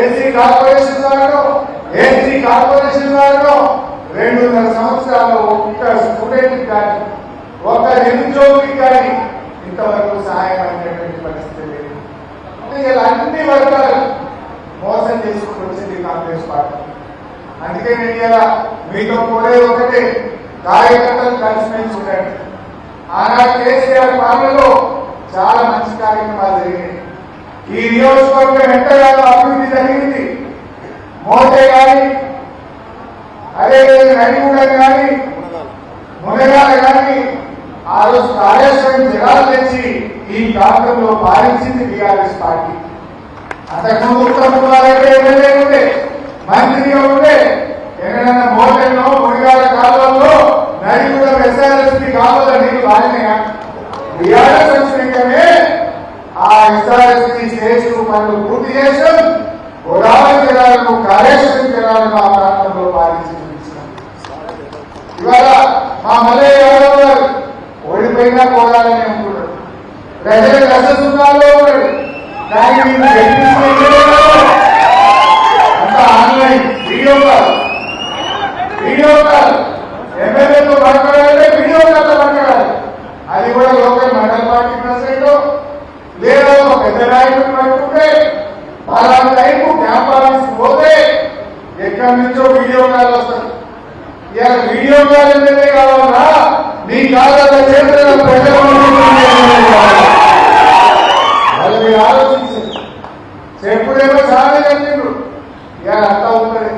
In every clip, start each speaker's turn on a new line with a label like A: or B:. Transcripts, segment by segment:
A: AC corporation వారిలో 2.5 సంవత్సరాలు ఒక్క స్టూడెంట్ కానీ ఒక్క నిరుద్యోగికి కానీ ఇంతవరకు సహాయం అయినటువంటి పరిస్థితి లేదు. ఇలా అన్ని వర్గాలు మోసం చేసుకుని వచ్చింది కాంగ్రెస్ పార్టీ. అందుకే నేను ఇలా మీతో కోరేది ఒకటే, కార్యకర్తలు కలిసిమెలిసి ఉండండి. ఆనాడు కేసీఆర్ పాలనలో చాలా మంచి కార్యక్రమాలు జరిగినాయి. ఈ నియోజకవర్గం ఎంతగానో అభివృద్ధి జరిగింది. మోతే కానీ, అదేవిధంగా నడిగూడెం కానీ, మునగాల కానీ ఆ రోజు కాళేశ్వరం జలాలు తెచ్చి ఈ ప్రాంతంలో పాలించింది టీఆర్ఎస్ పార్టీ. అంతకుముందు ఉత్తమ్ కుమార్ రెడ్డి ఎమ్మెల్యే ఉండే, మంత్రిగా ఉండే, ఎక్కడైనా మోటల్లో మునగాల కాలంలో నడిగూడెం ఎస్ఆర్ఎస్పీ కావాల నీళ్ళు వాడినాయా? టీఆర్ఎస్ వచ్చినాకనే ఆ ఎస్ఆర్ఎస్పీ స్టేజ్ పనులు పూర్తి చేసాం. గోదావరి జలాలను, కాళేశ్వరం జలాలను ఆ ప్రాంతంలో పాలించి ఇవాళ మా మల్లయ్య యాదవ్ గారు ఓడిపోయినా పోరాలని అనుకున్నాడు. ప్రజలకు రససున్నాలో ఉన్నాడు. కానీ అంత ఆన్లైన్ వీడియో కాల్ ఎమ్మెల్యేతో మాట్లాడాలంటే వీడియో కాల్ మాట్లాడాలి. అది కూడా లోకల్ మండల పార్టీ ప్రెసిడెంట్ లేదా ఒక పెద్ద నాయకుడు పట్టుకుంటే పలానా టైపు క్యాంప్ ఆఫీస్ పోతే ఎక్కడి నుంచో వీడియో కాల్ వస్తుంది. ఇలా వీడియో కాల్ ఎందుకే కావాలా? మీ కాళ్ళ చేతుల ప్రజలు మీరు ఆలోచించండి. చెప్పుడేమో చాలా చెప్పిండ్రు, ఇలా అంతా ఉంటుంది.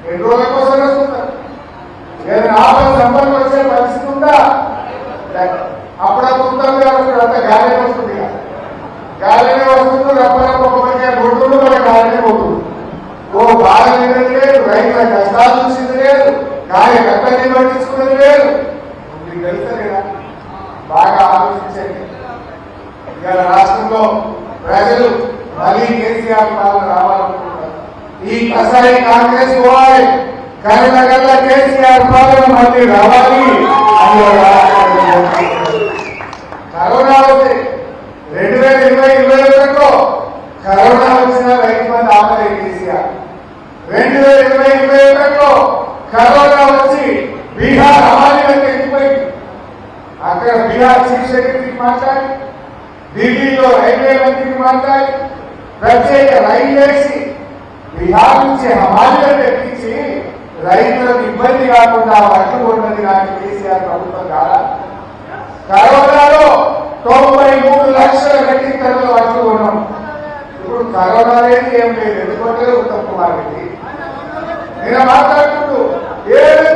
A: 2 రోజుల కోసం వస్తుంటారు. ఏదైనా ఆపద సంపర్కం వచ్చే పరిస్థితి ఉందా? అప్పుడప్పుడు అంత గాలినే వస్తుంది. గాలినే వస్తుంది. రప్పరప్ప కొడుతుండు, మన గాలినే పోతుంది. బాధ లేదు, రైతుల కష్టాలు చూసింది లేదు, కార్యకర్తని పట్టించుకునేది లేదు. మీకు తెలుసా లేదా? బాగా ఆలోచించండి. ఇవాళ రాష్ట్రంలో ప్రజలు మళ్ళీ కేసీఆర్ పాలన రావాలనుకుంటున్నారు. ఈ కసాయి కాంగ్రెస్ పోవాలి, కరీంనగర్ లో కేసీఆర్ పాలన మళ్ళీ రావాలి అని కరోనా వచ్చి 2020-21లో కరోనా వచ్చిన రైతు మంది ఆపలే కేసీఆర్. 2020-21లో కరోనా వచ్చి బీహార్ హమాలీలో ఎక్కిపోయింది. అక్కడ బీహార్ చీఫ్ సెక్రటరీకి మాట్లాడి, ఢిల్లీలో రైల్వే మంత్రికి మాట్లాడి ప్రత్యేక రైలు వేసి బీహార్ నుంచి హమాలీలో తెప్పించి రైతులకు ఇబ్బంది కాకుండా పట్టుకున్నది కానీ కేసీఆర్ ప్రభుత్వం కాదా? కరోనాలో 93 లక్షల మెట్రిక్ టన్నులు పట్టుకున్నాం. ఇప్పుడు కరోనా అనేది ఏం లేదు. ఎందుకంటే ఉత్తమ్ కుమార్ రెడ్డి నేను మాట్లాడుకుంటూ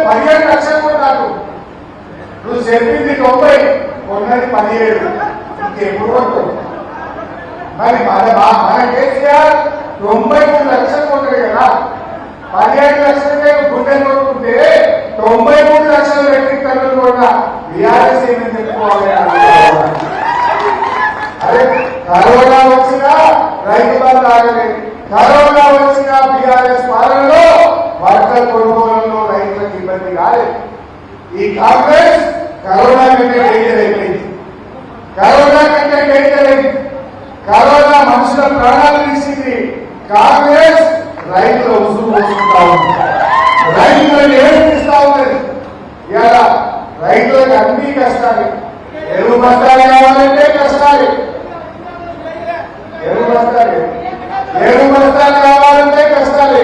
A: 15 లక్షలు కూడా నాకు నువ్వు చెప్పింది 90, కొన్నది 17. ఇంకెప్పుడు కొట్టు? మరి మన కేసీఆర్ 93 లక్షలు కొట్టాడు కదా. 17 లక్షలకే గుండెలు కొట్టుకుంటే 93 లక్షల మెట్రిక్ టన్నులు కూడా బీఆర్ఎస్ ఏమని చెప్పుకోవాలి? అరే కరోనా వచ్చినా రైతు బంధు ఆగలేదు. కరోనా వచ్చిన బీఆర్ఎస్ పాలనలో వర్షాల కొనుగోలులో రైతులకు ఇబ్బంది కాలేదు. ఈ కాంగ్రెస్ కరోనా కంటే డేంజర్ అయిపోయింది. కరోనా మనుషుల ప్రాణాలు తీసింది. కాంగ్రెస్ రైతుల ఉసురు పోసుకుంటా ఉంది, రైతులను ఏడిపిస్తా ఉన్నది. ఇలా రైతులకు అన్ని కష్టాలు. ఎరువు బస్తాలు కావాలంటే కష్టాలు, ఎరువు బస్తాలు కావాలంటే కష్టాలే,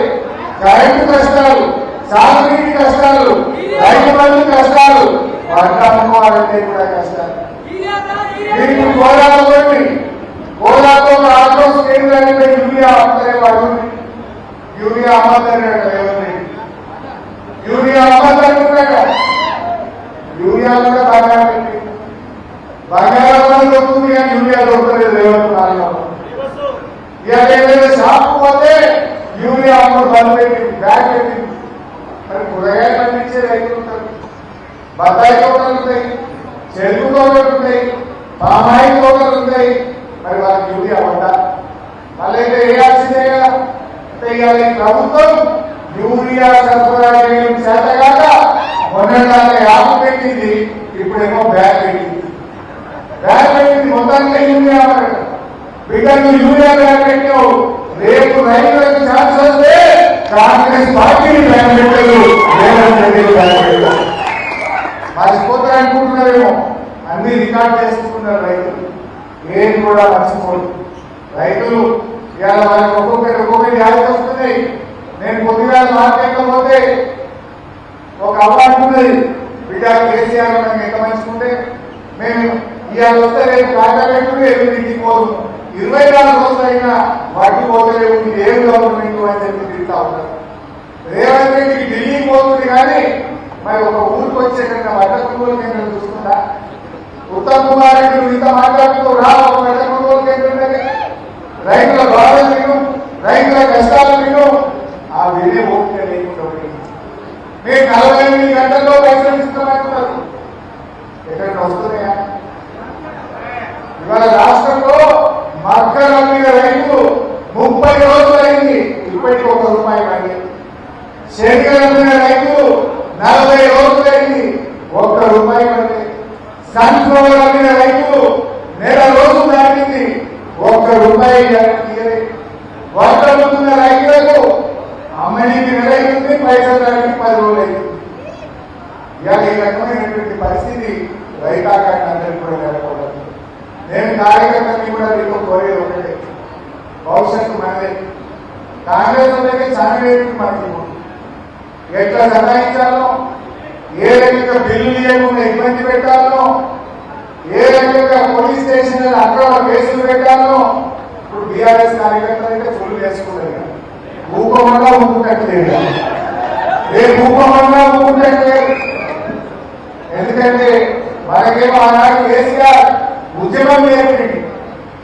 A: కరెంటు కష్టాలు, సాగునీటి కష్టాలు, రైతు బంధు కష్టాలు, పంట అమ్ముకోవాలంటే కూడా కష్టాలు. మీకు కోలాతో ఆటోస్ కేంద్రానికి యూరియా అమ్మలేవాడు. యూరియా అమ్మద్దన్నాడు రేవంత్ రెడ్డి. యూరియా అమ్మద్దనుకున్నాడు. యూరియా కూడా బంగారం దొరుకుతుంది కానీ యూరియా దొరకలేదు రేవంత్ కాలంలో. ఇవాళ ఏదైనా షాప్ పోతే యూరియా అమ్మడు బంద్ పెట్టింది, బ్యాగ్ పెట్టింది. మరి కూరగాయలు పండించే రైతులు ఉంటారు, బత్తాయి తోటలు ఉంటాయి, చెరుకు తోటలు ఉంటాయి, పామాయిల్ తోటలు ఉంటాయి. మరి వాళ్ళకి యూరియా పడ్డా మళ్ళీ వేయాల్సిందే కదా. అంటే ఇవాళ ఈ ప్రభుత్వం యూరియా సరఫరా చేయడం చేతగాక మొన్నటి యాప్ పెట్టింది, ఇప్పుడేమో బ్యాగ్ పెట్టింది. మొత్తానికి యూరియా బిడ్డలు యూరియా బ్యాగ్ పెట్టావు. రేపు రైతులకు రికార్డ్ చేసుకుంటున్నారు రైతులు. ఏది కూడా మర్చిపోదు రైతులు. ఇవాళ వాళ్ళకి ఒక్కొక్కటి వ్యాధి వస్తున్నాయి. నేను కొద్దిగా మార్కెట్లో పోతే ఒక అవార్డు ఉన్నది, బిడ్డ కేసీఆర్ మనం ఎంత మంచుకుంటే మేము ఇవాళ వస్తే రేపు కాంటాక్ట్ ఎదురు పోదు 24 రోజులు అయినా వాటి పోతలేవు, ఇది ఏం గవర్నమెంట్ అని చెప్పి తిరుగుతా ఉన్నారు. రేవంత్ రెడ్డికి ఢిల్లీ పోతుంది కానీ మరి ఒక ఊరికి వచ్చే కన్నా వడ్డ కొనుగోలు కేంద్రం చూస్తుందా? ఉత్తమ్ కుమార్ రెడ్డి ఇంత మాట్లాడుతూ రా ఒక వడ్డ కొనుగోలు కేంద్రం దగ్గర రైతుల బాధలు విను, రైతుల కష్టాలు విను. ఆ వేరే ఓపిక లేకుండా మేము 48 గంటల్లో పైసలు ఇస్తామంటున్నారు. ఎక్కడికి వస్తున్నాయా? ఇవాళ రాష్ట్రంలో మక్కల మీద రైతులు 30 రోజులు అయింది, ఇప్పటికి ₹1 పని. శనిగల మీద రైతులు 40 రోజులు అయింది, ₹1 పని. సన్ఫ్లవర్ మీద రైతులు నెల రోజులు దాటింది, ₹1 వర్షమున్న రైతులకు అమ్మనికి నెల అయింది, పైసలు దాటి 10 రోజులు అయింది. ఇవాళ ఈ రకమైనటువంటి పరిస్థితి రైతాంగాన్ని అందరికీ కూడా నెలకొంది. నేను కార్యకర్తని కూడా మీకు కోరేది ఒకటే, భవిష్యత్తు మనదే. కాంగ్రెస్ అనేది చాలా మనకి ఎట్లా సతాయించాలో, ఏ రకంగా బిల్లు లేకుండా ఇబ్బంది పెట్టాలో, ఏ రకంగా పోలీస్ స్టేషన్ అక్కడ కేసులు పెట్టాలో. ఇప్పుడు బీఆర్ఎస్ కార్యకర్తలు అయితే ఫుల్ చేసుకుంటారు, భూకంగా ఊపుకుంటట్లేదు, ఏ భూకంగా ఊపుకుంటట్లేదు. ఎందుకంటే మనకేమో ఆనాడు కేసీఆర్ ఉద్యమం నేర్పింది,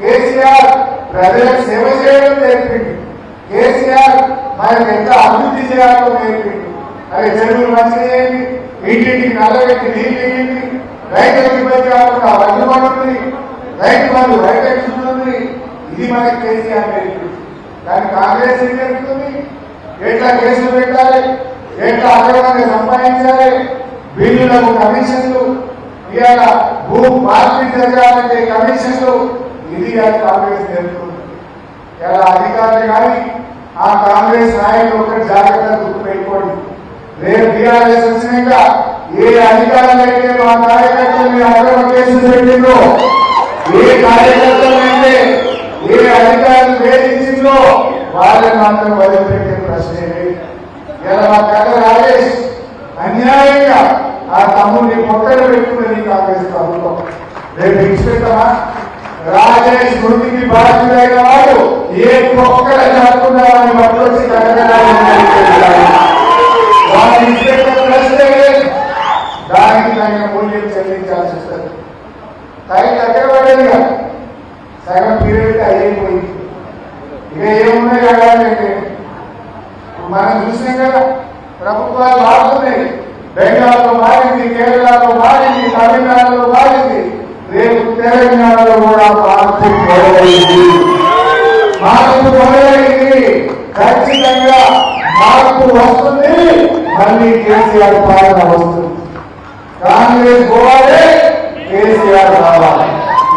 A: కేసీఆర్ ప్రజలకు సేవ చేయడం నేర్పింది, కేసీఆర్ మనకు ఎంత అభివృద్ధి చేయాలో నేర్పింది. అదే చెరువులు మంచిగా చేయండి, ఇంటింటికి నల్లబెట్టి నీళ్ళు వేయండి, రైతులకు ఇబ్బంది కాకుండా వడ్లు పడుతుంది, రైతు బంధు రైతు ఉంటుంది. ఇది మనకి కేసీఆర్ నేర్పింది. కానీ కాంగ్రెస్ ఏం నేర్పుతుంది? ఎట్లా కేసులు పెట్టాలి, ఎట్లా అక్రమంగా సంపాదించాలి, బిల్లులకు కమిషన్లు, ఇవాళ భూ మార్పిడి జరగాలంటే కమిషన్లు. ఇది కాంగ్రెస్ నేర్పుతుంది. ఇలా అధికారులు కానీ ఆ కాంగ్రెస్ నాయకులు ఒకటి జాగ్రత్తగా గుర్తుపెట్టుకోండి. రేపు బీఆర్ఎస్ వచ్చినాక ఏ అధికారులు అయితే మా కార్యకర్తలు అక్రమ కేసులు పెట్టిందో, ఏ కార్యకర్తలు అయితే ఏ అధికారులు వేధించిందో వాళ్ళని మాత్రం వదిలిపెట్టే ప్రశ్నే లేదు. ఇలా మా కథ రాజేష్ అన్యాయంగా ఆ తమ్ముడిని పొట్టలు పెట్టుకున్నది కాంగ్రెస్ ప్రభుత్వం. రేపు విడిచిపెట్టమా? రాజేష్ మృతికి బాధ్యులైన వాడు ఏ పొక్కల కాకుండా వాడిని పట్టుకొచ్చి దానికి తగిన మూల్యం చెల్లించాల్సి వస్తుంది. తగిన దగ్గర పడేదిగా సగం పీరియడ్ అయిపోయింది. ఇక ఏమున్నాయి కాదంటే మనం చూసినాం కదా, ప్రభుత్వాలు మారుతున్నాయి. బెంగాల్లో మారింది, కేరళలో మారింది, తమిళనాడులో మారింది, రేపు తెలంగాణలో కూడా మార్పు మొదలైంది. ఖచ్చితంగా మార్పు వస్తుంది, మళ్ళీ కేసీఆర్ పాలన వస్తుంది. కాంగ్రెస్ పోవాలి, కేసీఆర్ రావాలి.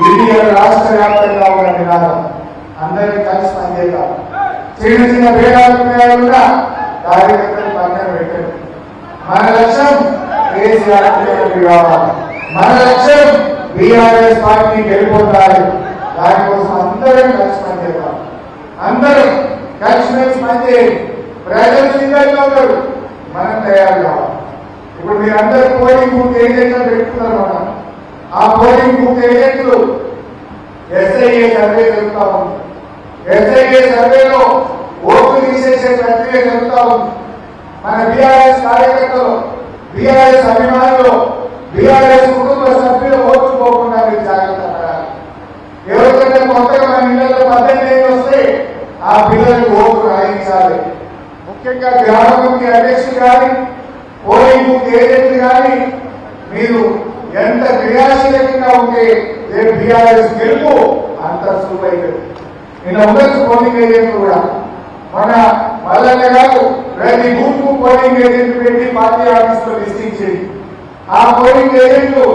A: ఇది రాష్ట్ర వ్యాప్తంగా ఉన్న నినాదం. అందరికీ కలిసి పనిచేద్దాం. చిన్న చిన్న భేదాభిప్రాయాలుగా కార్యకర్తలు పక్కన పెట్టండి. మన లక్ష్యం కేసీఆర్ కావాలి, మన లక్ష్యం బీఆర్ఎస్ పార్టీ గెలిపోతారు. దానికోసం అందరం కలిసి పనిచేద్దాం. అందరం కలిసిమెలిసి పనిచేయండి. ప్రజలు సిద్ధంగా ఉన్నారు, మనం తయారు కావాలి. ఇప్పుడు మీరందరూ పోలింగ్ బూత్ ఏజెంట్లు పెట్టుకున్నారు. మనం ఆ పోలింగ్ బూత్ ఏజెంట్లు ఎస్ఐఏ సర్వే జరుగుతూ ఉంది. ఎస్ఐఏ సర్వేలో ఓట్లు తీసేసే ప్రక్రియ జరుగుతూ ఉంది. మన బీఆర్ఎస్ కార్యకర్తలు, బీఆర్ఎస్ అభిమానులు, బీఆర్ఎస్ కుటుంబ సభ్యులు ఓట్లు పోకుండా మీరు జాగ్రత్త పడాలి. ఎవరికంటే కొత్తగా మన ఇళ్లలో 18 ఏళ్ళు వస్తే ఆ పిల్లలకు ఓట్లు రాయించాలి. ముఖ్యంగా గ్రామ కమిటీ అధ్యక్షులు కానీ, పోలింగ్ బూత్ ఏజెంట్లు కానీ మీరు ఎంత క్రియాశీలకంగా ఉంటే రేపు బీఆర్ఎస్ గెలుపు అంత సులువైంది. నిన్న ఉండొచ్చు పోలింగ్ ఏజెంట్లు కూడా. మన మల్లన్న గారు ప్రతి బూత్ కు పోలింగ్ ఏజెంట్ పెట్టి పార్టీ ఆఫీస్ లో లిస్టింగ్ చేయండి. ఆ పోలింగ్ ఏజెంట్లు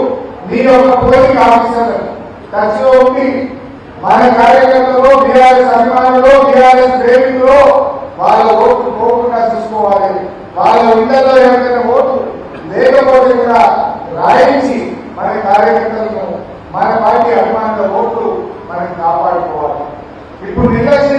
A: మీ యొక్క పోలింగ్ ఆఫీసర్ టచ్లో ఉండి మన కార్యకర్తలు, బీఆర్ఎస్ అభిమానులు, బీఆర్ఎస్ ప్రేమికులు వాళ్ళ ఓట్లు పోకుండా చూసుకోవాలి. వాళ్ళ ఇళ్లలో ఎవరికైనా ఓటు లేకపోతే కూడా రాయించి మన కార్యకర్తలను మన పార్టీ అభిమానుల ఓట్లు మనం కాపాడుకోవాలి. ఇప్పుడు నిర్లక్ష్యం